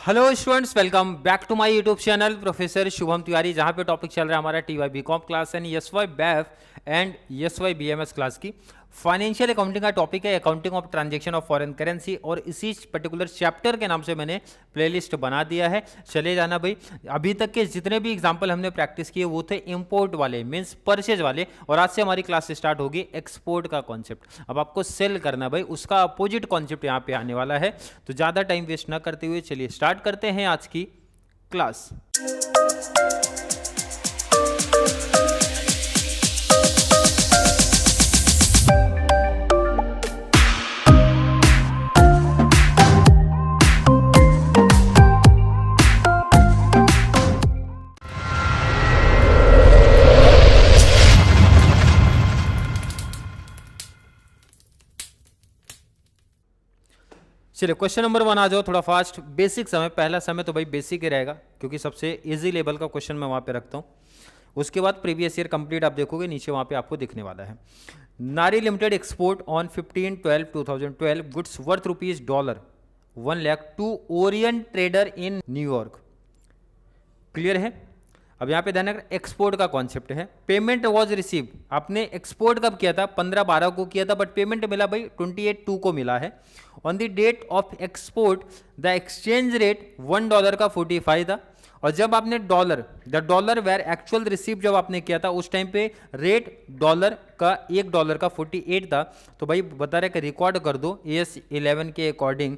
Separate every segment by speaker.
Speaker 1: Hello students, welcome back to my YouTube channel professor Shubham Tiwari, जहां पे topic चल रहा है हमारा T Y B com class and S Y BAF and S Y B M S class की financial accounting का topic है accounting of transaction of foreign currency. और इसी पर्टिकुलर चैप्टर के नाम से मैंने प्लेलिस्ट बना दिया है। चले जाना भाई। अभी तक के जितने भी एग्जाम्पल हमने प्रैक्टिस किए वो थे इंपोर्ट वाले, मीन्स परचेज वाले, और आज से हमारी क्लास स्टार्ट होगी एक्सपोर्ट का कॉन्सेप्ट। अब आपको सेल करना भाई, उसका अपोजिट कॉन्सेप्ट यहाँ पे आने वाला है। तो ज़्यादा टाइम वेस्ट ना करते हुए चलिए स्टार्ट करते हैं आज की क्लास। चलिए क्वेश्चन नंबर 1 आ जाओ, थोड़ा फास्ट। बेसिक समय, पहला समय तो भाई बेसिक ही रहेगा क्योंकि सबसे इजी लेवल का क्वेश्चन मैं वहाँ पे रखता हूँ। उसके बाद प्रीवियस ईयर कंप्लीट आप देखोगे, नीचे वहाँ पे आपको दिखने वाला है। Nari limited export on 15/12/2012 goods worth $1 lakh to orient trader in New York. Clear है? अब यहाँ पे ध्यान रखना, एक्सपोर्ट का कॉन्सेप्ट है। पेमेंट वॉज रिसीव, आपने एक्सपोर्ट कब किया था? 15/12 को किया था, बट पेमेंट मिला भाई 28/2 को मिला है। On the date of export the exchange rate $1 का 45 था। और जब आपने डॉलर वेर एक्चुअल रिसीव जब आपने किया था उस टाइम पे रेट $1 का 48 था। तो भाई बता रहे कि रिकॉर्ड कर दो AS 11 के अकॉर्डिंग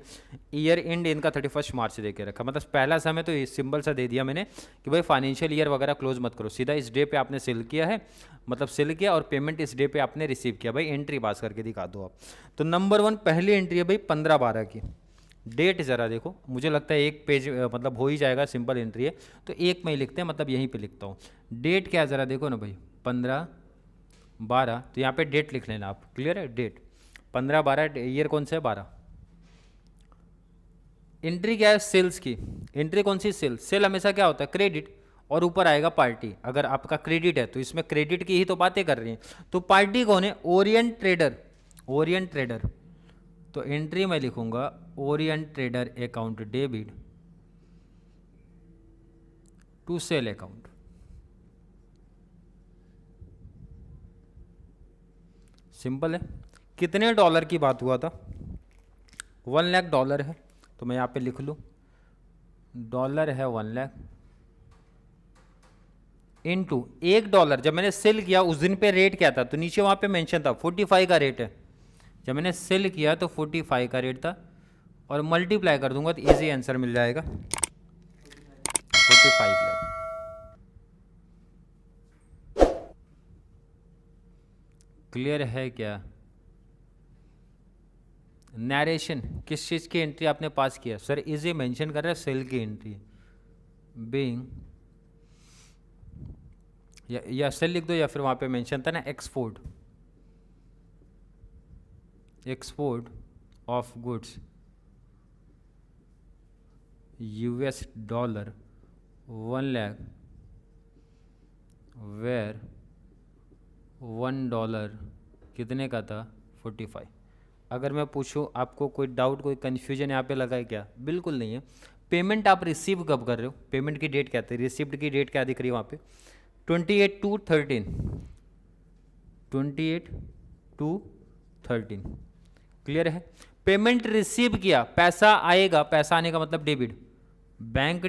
Speaker 1: ईयर एंड इनका 31 मार्च दे के रखा। मतलब पहला समय तो ये सिंबल सा दे दिया मैंने कि भाई फाइनेंशियल ईयर वगैरह क्लोज मत करो, सीधा इस डे पे आपने सेल किया है, मतलब सेल किया और पेमेंट इस डे पे आपने रिसीव किया। भाई एंट्री पास करके दिखा दो आप। तो नंबर 1 पहली एंट्री है भाई 15/12 की। डेट जरा देखो, मुझे लगता है एक पेज मतलब हो ही जाएगा, सिंपल एंट्री है तो एक में ही लिखते हैं, मतलब यहीं पे लिखता हूँ। डेट क्या है जरा देखो ना भाई, 15/12, तो यहाँ पे डेट लिख लेना आप। क्लियर है? डेट 15/12, ईयर कौन सा है? 12। एंट्री क्या है? सेल्स की एंट्री। कौन सी? सेल। सेल हमेशा क्या होता है? क्रेडिट, और ऊपर आएगा पार्टी। अगर आपका क्रेडिट है तो इसमें क्रेडिट की ही तो बातें कर रही हैं। तो पार्टी कौन है? Orient trader. तो एंट्री में लिखूंगा orient trader account debit to sale account. Simple है। कितने डॉलर की बात हुआ था? $1 लाख है, तो मैं यहाँ पे लिख लूँ डॉलर है 1 लाख इनटू $1। जब मैंने सेल किया उस दिन पे रेट क्या था? तो नीचे वहाँ पे मेंशन था 45 का रेट है। जब मैंने सेल किया तो 45 का रेट था, और मल्टीप्लाई कर दूंगा तो इजी आंसर मिल जाएगा 45 लाख। क्लियर है क्या? नरेशन किस चीज़ की एंट्री आपने पास किया? सर इजी मेंशन कर रहा है सेल की एंट्री। बीइंग या सेल लिख दो, या फिर वहाँ पे मेंशन था ना export of goods US $1 lakh where $1 कितने का था? 45। अगर मैं पूछूं आपको कोई डाउट, कोई कन्फ्यूजन यहाँ पे लगा है क्या? बिल्कुल नहीं है। पेमेंट आप रिसीव कब कर रहे हो? पेमेंट की डेट क्या थी? रिसिप्ट की डेट क्या दिख रही है वहाँ पे? 28/2/13 क्लियर है? पेमेंट रिसीव किया, पैसा आएगा, पैसा आने का मतलब डेबिट, बैंक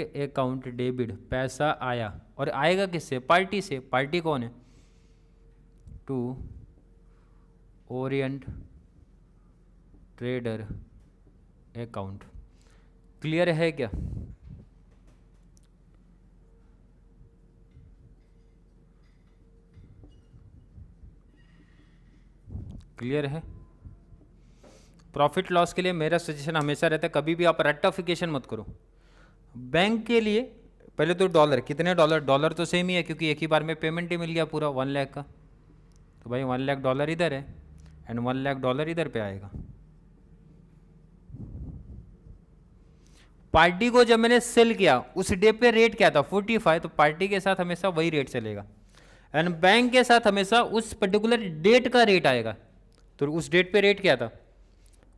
Speaker 1: अकाउंट डेबिट, पैसा आया। और आएगा किससे? पार्टी से। पार्टी कौन है? To orient trader account. Clear है क्या? क्लियर है? प्रॉफिट लॉस के लिए मेरा सजेशन हमेशा रहता है कभी भी आप रेक्टिफिकेशन मत करो। बैंक के लिए पहले तो डॉलर, कितने डॉलर तो सेम ही है क्योंकि एक ही बार में पेमेंट ही मिल गया पूरा 1 लाख का। तो भाई $1 लाख इधर है एंड $1 लाख इधर पे आएगा। पार्टी को जब मैंने सेल किया उस डे पे रेट क्या था? 45। तो पार्टी के साथ हमेशा वही रेट चलेगा, एंड बैंक के साथ हमेशा उस पर्टिकुलर डेट का रेट आएगा। तो उस डेट पे रेट क्या था?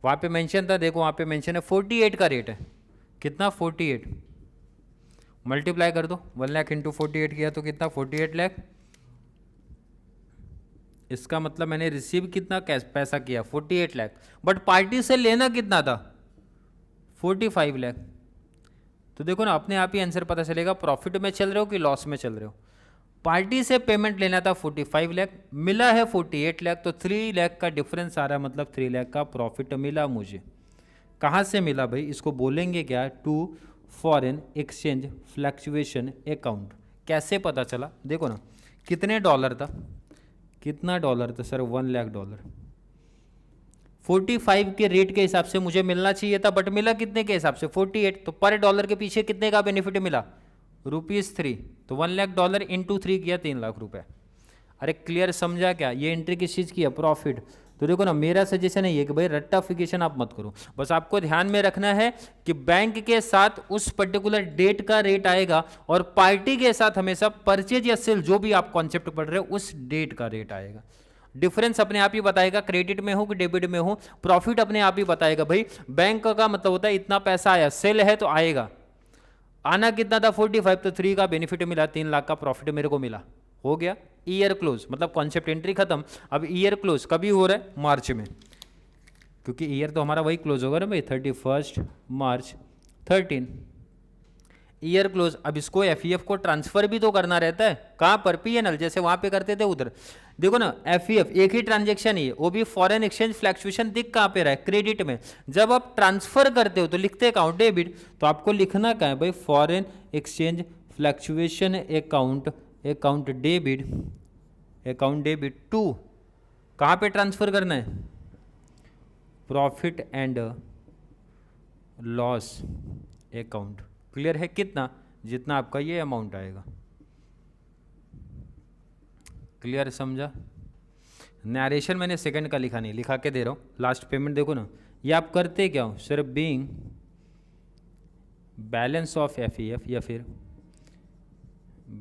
Speaker 1: वहाँ पे मेंशन था, देखो वहाँ पे मेंशन है 48 का रेट है। कितना? 48। मल्टीप्लाई कर दो, 1 लाख इंटू 48 किया तो कितना? 48 लाख। इसका मतलब मैंने रिसीव कितना कैश पैसा किया? 48 लाख। बट पार्टी से लेना कितना था? 45 लाख। तो देखो ना, अपने आप ही आंसर पता चलेगा प्रॉफिट में चल रहे हो कि लॉस में चल रहे हो। पार्टी से पेमेंट लेना था 45 लाख, मिला है 48 लाख, तो 3 लाख का डिफरेंस आ रहा है, मतलब 3 लाख का प्रॉफिट मिला मुझे। कहाँ से मिला भाई? इसको बोलेंगे क्या? To foreign exchange fluctuation account. कैसे पता चला? देखो ना, कितने डॉलर था? कितना डॉलर था सर? 1 लाख डॉलर। 45 के रेट के हिसाब से मुझे मिलना चाहिए था, बट मिला कितने के हिसाब से? 48। तो पर डॉलर के पीछे कितने का बेनिफिट मिला? ₹3। तो 1 लाख डॉलर इंटू 3 किया 3 लाख रुपए। अरे क्लियर समझा क्या? ये एंट्री किस चीज़ की है? प्रॉफिट। तो देखो ना, मेरा सजेशन है ये कि भाई रट्टाफिकेशन आप मत करो। बस आपको ध्यान में रखना है कि बैंक के साथ उस पर्टिकुलर डेट का रेट आएगा और पार्टी के साथ हमेशा परचेज या सेल, जो भी आप कॉन्सेप्ट पढ़ रहे हो, उस डेट का रेट आएगा। डिफरेंस अपने आप ही बताएगा, क्रेडिट में हो कि डेबिट में हो। प्रॉफिट अपने आप ही बताएगा। भाई बैंक का मतलब होता है इतना पैसा आया, सेल है तो आएगा। आना कितना था? 45। तो 3 का बेनिफिट मिला, 3 लाख का प्रॉफिट मेरे को मिला। हो गया ईयर क्लोज, मतलब कॉन्सेप्ट एंट्री खत्म। अब ईयर क्लोज कभी हो रहा है? मार्च में, क्योंकि ईयर तो हमारा वही क्लोज होगा ना भाई, 31 मार्च 13 ईयर क्लोज। अब इसको एफईएफ को ट्रांसफर भी तो करना रहता है। कहाँ पर? पीएनएल, जैसे वहां पे करते थे उधर। देखो ना, एफईएफ एक ही ट्रांजेक्शन ही है, वो भी फॉरेन एक्सचेंज फ्लक्चुएशन। दिख कहाँ पे रहा है? क्रेडिट में। जब आप ट्रांसफर करते हो तो लिखते अकाउंट डेबिट, तो आपको लिखना क्या है भाई? Foreign exchange fluctuation account, account debit, account debit to. कहाँ पे ट्रांसफर करना है? Profit and loss account. Clear है? कितना? जितना आपका ये अमाउंट आएगा। क्लियर समझा? नरेशन मैंने सेकंड का लिखा नहीं, लिखा के दे रहा हूँ। लास्ट पेमेंट देखो ना, ये आप करते क्या हो? सिर्फ बीइंग बैलेंस ऑफ एफईएफ या फिर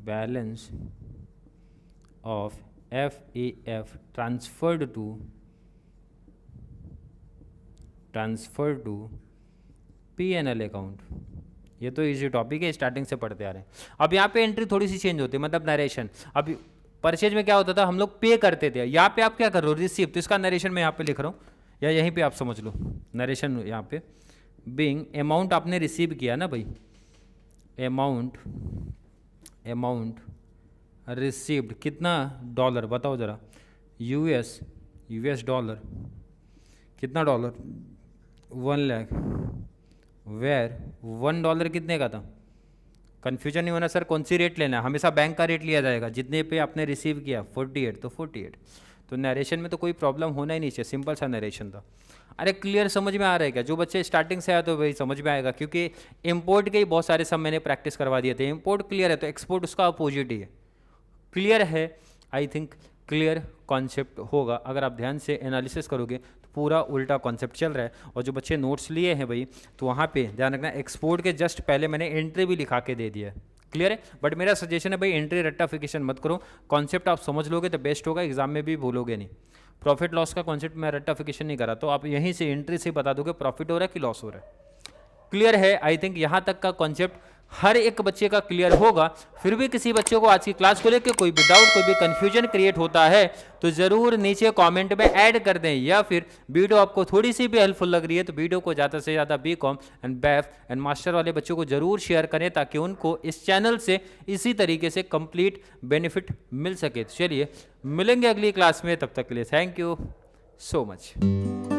Speaker 1: balance of FEF transferred to PNL account. ये तो इजी टॉपिक है, स्टार्टिंग से पढ़ते आ रहे हैं। अब यहाँ पे एंट्री थोड़ी सी चेंज होती है, मतलब नरेशन। अब परचेज में क्या होता था? हम लोग पे करते थे, यहाँ पे आप क्या कर रहे हो? रिसीव। तो इसका नरेशन मैं यहाँ पे लिख रहा हूँ, या यहीं पे आप समझ लो नरेशन। यहाँ पे बीइंग अमाउंट आपने रिसीव किया ना भाई, अमाउंट रिसीव्ड कितना? डॉलर बताओ ज़रा। US dollar. कितना डॉलर? 1 लाख। वेयर $1 कितने का था? कन्फ्यूजन नहीं होना सर, कौन सी रेट लेना है? हमेशा बैंक का रेट लिया जाएगा, जितने पे आपने रिसीव किया। 48 तो 48। तो नरेशन में तो कोई प्रॉब्लम होना ही नहीं चाहिए, सिंपल सा नरेशन था। अरे क्लियर समझ में आ रहा है क्या? जो बच्चे स्टार्टिंग से आया तो वही समझ में आएगा, क्योंकि इंपोर्ट के ही बहुत सारे सब मैंने प्रैक्टिस करवा दिए थे। इंपोर्ट क्लियर है तो एक्सपोर्ट उसका अपोजिट ही है। क्लियर है? आई थिंक क्लियर कॉन्सेप्ट होगा। अगर आप ध्यान से एनालिसिस करोगे तो पूरा उल्टा कॉन्सेप्ट चल रहा है। और जो बच्चे नोट्स लिए हैं भाई, तो वहाँ पे ध्यान रखना, एक्सपोर्ट के जस्ट पहले मैंने एंट्री भी लिखा के दे दिया है। क्लियर है? बट मेरा सजेशन है भाई, एंट्री रट्टाफिकेशन मत करो। कॉन्सेप्ट आप समझ लोगे तो बेस्ट होगा, एग्जाम में भी भूलोगे नहीं। प्रॉफिट लॉस का कॉन्सेप्ट मैं रट्टाफिकेशन नहीं करा, तो आप यहीं से एंट्री से बता दोगे प्रॉफिट हो रहा है कि लॉस हो रहा है। क्लियर है? आई थिंक यहाँ तक का कॉन्सेप्ट हर एक बच्चे का क्लियर होगा। फिर भी किसी बच्चे को आज की क्लास को लेकर कोई भी डाउट, कोई भी कंफ्यूजन क्रिएट होता है तो जरूर नीचे कमेंट में ऐड कर दें, या फिर वीडियो आपको थोड़ी सी भी हेल्पफुल लग रही है तो वीडियो को ज़्यादा से ज़्यादा BCom and BAF and master वाले बच्चों को जरूर शेयर करें, ताकि उनको इस चैनल से इसी तरीके से कंप्लीट बेनिफिट मिल सके। चलिए मिलेंगे अगली क्लास में, तब तक के लिए थैंक यू सो मच।